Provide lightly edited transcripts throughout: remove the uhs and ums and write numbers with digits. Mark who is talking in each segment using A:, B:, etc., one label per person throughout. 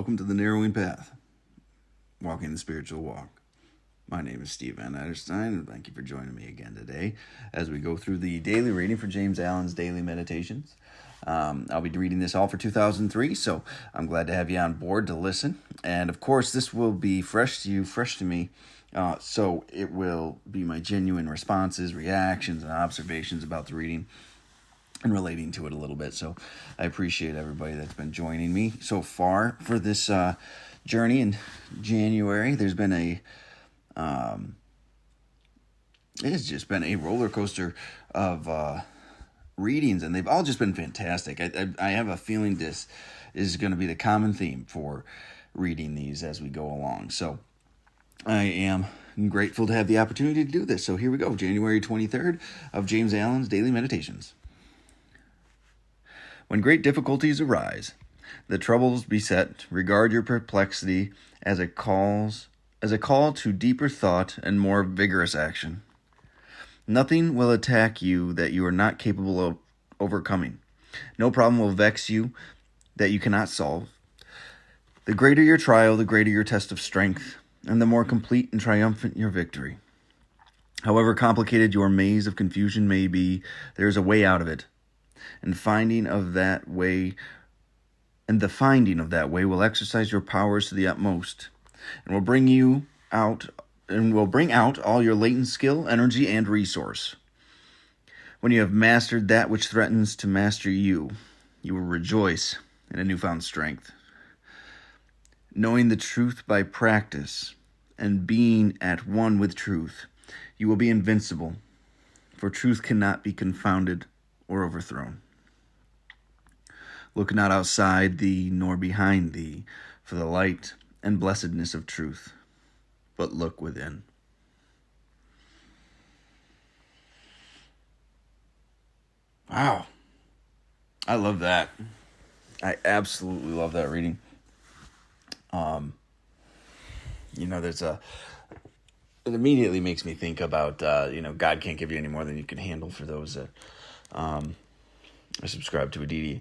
A: welcome to the Narrowing Path, walking the spiritual walk. My name is Steve Van Eyderstein, and thank you for joining me again today as we go through the daily reading for James Allen's Daily Meditations. I'll be reading this all for 2003, so I'm glad to have you on board to listen. And of course, this will be fresh to you, fresh to me, so it will be my genuine responses, reactions, and observations about the reading and relating to it a little bit. So I appreciate everybody that's been joining me so far for this journey in January. There's been it's just been a roller coaster of readings, and they've all just been fantastic. I have a feeling this is going to be the common theme for reading these as we go along. So I am grateful to have the opportunity to do this. So here we go, January 23rd of James Allen's Daily Meditations. When great difficulties arise, the troubles beset, regard your perplexity as a call to deeper thought and more vigorous action. Nothing will attack you that you are not capable of overcoming. No problem will vex you that you cannot solve. The greater your trial, the greater your test of strength, and the more complete and triumphant your victory. However complicated your maze of confusion may be, there is a way out of it. And the finding of that way will exercise your powers to the utmost, and will bring out all your latent skill, energy, and resource. When you have mastered that which threatens to master you, you will rejoice in a newfound strength. Knowing the truth by practice and being at one with truth, you will be invincible, for truth cannot be confounded or overthrown. Look not outside thee nor behind thee for the light and blessedness of truth, but look within. Wow. I love that. I absolutely love that reading. It immediately makes me think about, God can't give you any more than you can handle for those that, I subscribe to Aditi,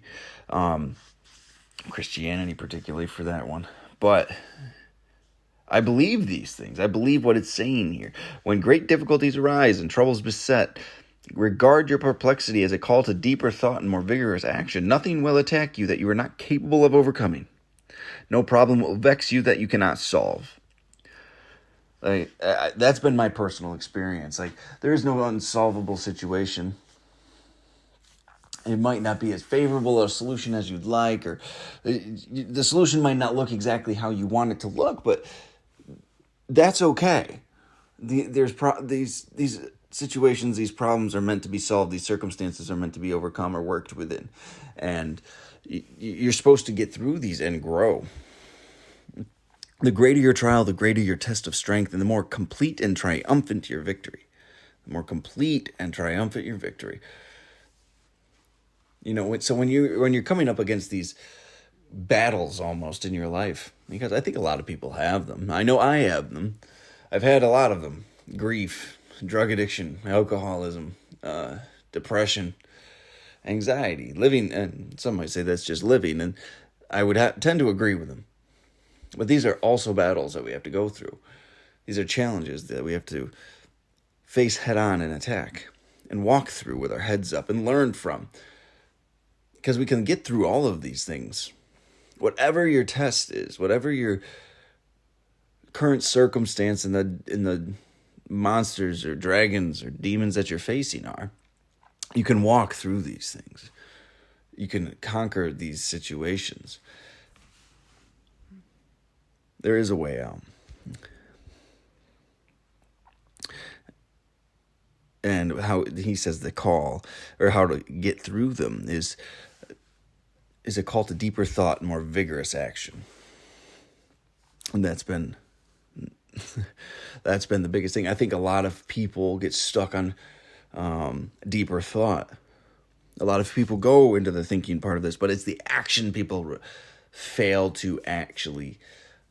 A: Christianity particularly for that one. But I believe these things. I believe what it's saying here. When great difficulties arise and troubles beset, regard your perplexity as a call to deeper thought and more vigorous action. Nothing will attack you that you are not capable of overcoming. No problem will vex you that you cannot solve. That's been my personal experience. There is no unsolvable situation. It might not be as favorable a solution as you'd like, or the solution might not look exactly how you want it to look, but that's okay. These situations, these problems are meant to be solved. These circumstances are meant to be overcome or worked within. And you're supposed to get through these and grow. The greater your trial, the greater your test of strength, and the more complete and triumphant your victory. The more complete and triumphant your victory. So when you're coming up against these battles almost in your life, because I think a lot of people have them. I know I have them. I've had a lot of them. Grief, drug addiction, alcoholism, depression, anxiety, living, and some might say that's just living, and I would tend to agree with them. But these are also battles that we have to go through. These are challenges that we have to face head on and attack and walk through with our heads up and learn from. Because we can get through all of these things. Whatever your test is, whatever your current circumstance in the monsters or dragons or demons that you're facing are, you can walk through these things. You can conquer these situations. There is a way out. And how he says the call, or how to get through them, is a call to deeper thought and more vigorous action. And that's been the biggest thing. I think a lot of people get stuck on deeper thought. A lot of people go into the thinking part of this, but it's the action people fail to actually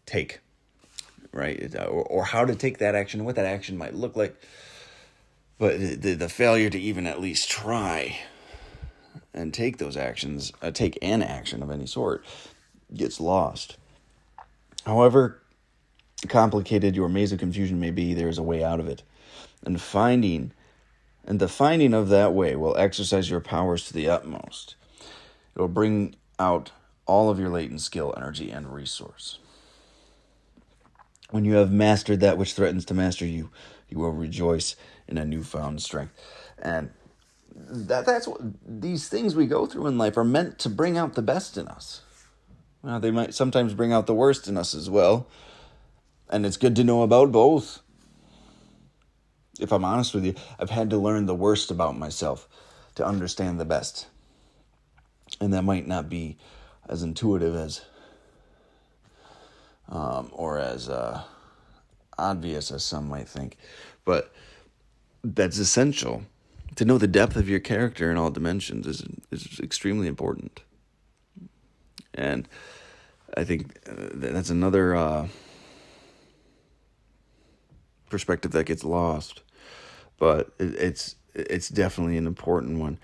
A: take, right? Or how to take that action, what that action might look like. But the failure to even at least try and take those actions, take an action of any sort, gets lost. However complicated your maze of confusion may be, there is a way out of it. And the finding of that way will exercise your powers to the utmost. It will bring out all of your latent skill, energy, and resource. When you have mastered that which threatens to master you, you will rejoice in a newfound strength. And that's what these things we go through in life are meant to bring out the best in us. Well, they might sometimes bring out the worst in us as well. And it's good to know about both. If I'm honest with you, I've had to learn the worst about myself to understand the best. And that might not be as intuitive as or as obvious as some might think. But that's essential. To know the depth of your character in all dimensions is extremely important. And I think that's another perspective that gets lost. But it's definitely an important one.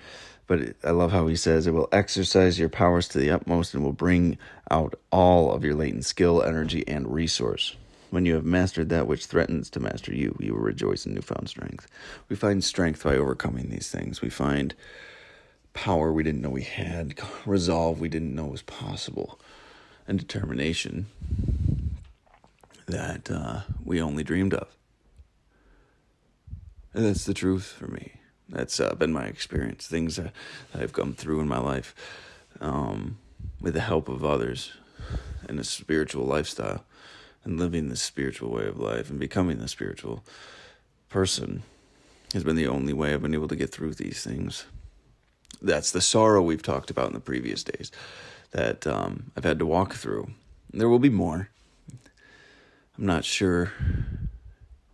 A: But I love how he says it will exercise your powers to the utmost and will bring out all of your latent skill, energy, and resource. When you have mastered that which threatens to master you, you will rejoice in newfound strength. We find strength by overcoming these things. We find power we didn't know we had, resolve we didn't know was possible, and determination that we only dreamed of. And that's the truth for me. That's been my experience. Things that I've come through in my life with the help of others and a spiritual lifestyle and living this spiritual way of life and becoming the spiritual person has been the only way I've been able to get through these things. That's the sorrow we've talked about in the previous days that I've had to walk through. There will be more. I'm not sure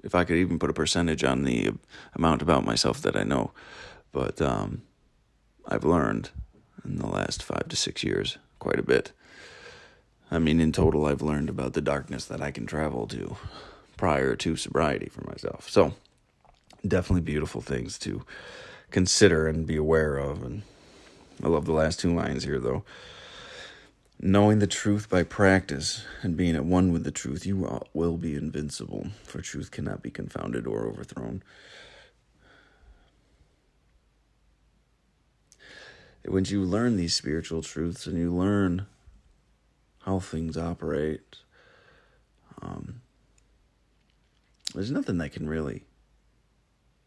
A: if I could even put a percentage on the amount about myself that I know. But I've learned in the last 5 to 6 years quite a bit. I mean, in total, I've learned about the darkness that I can travel to prior to sobriety for myself. So, definitely beautiful things to consider and be aware of. And I love the last 2 lines here, though. Knowing the truth by practice and being at one with the truth, you will be invincible, for truth cannot be confounded or overthrown. When you learn these spiritual truths and you learn how things operate, there's nothing that can really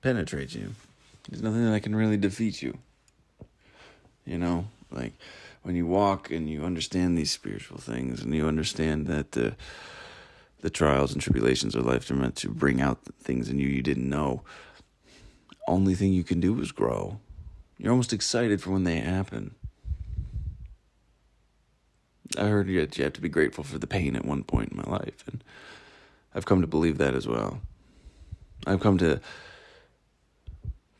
A: penetrate you. There's nothing that can really defeat you. You know, like when you walk and you understand these spiritual things and you understand that the trials and tribulations of life are meant to bring out things in you didn't know, only thing you can do is grow. You're almost excited for when they happen. I heard you have to be grateful for the pain at one point in my life, and I've come to believe that as well. I've come to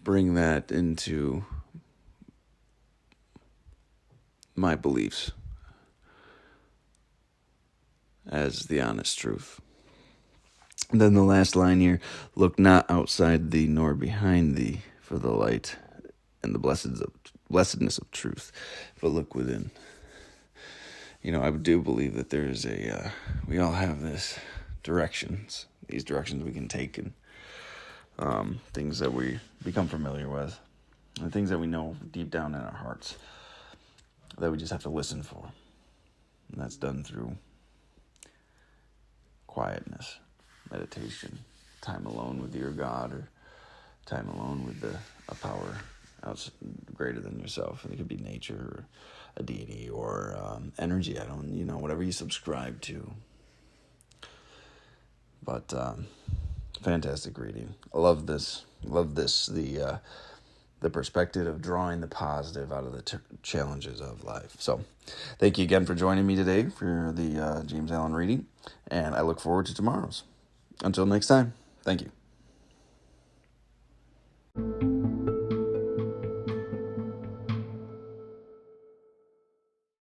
A: bring that into my beliefs as the honest truth. And then the last line here, look not outside thee nor behind thee for the light and the blessedness of truth, but look within. You know, I do believe that there is we all have these directions we can take, and things that we become familiar with, and things that we know deep down in our hearts that we just have to listen for. And that's done through quietness, meditation, time alone with your God, or time alone with a power greater than yourself. It could be nature or a deity or energy. Whatever you subscribe to. But fantastic reading. I love this. The perspective of drawing the positive out of the challenges of life. So, thank you again for joining me today for the James Allen reading, and I look forward to tomorrow's. Until next time, thank you.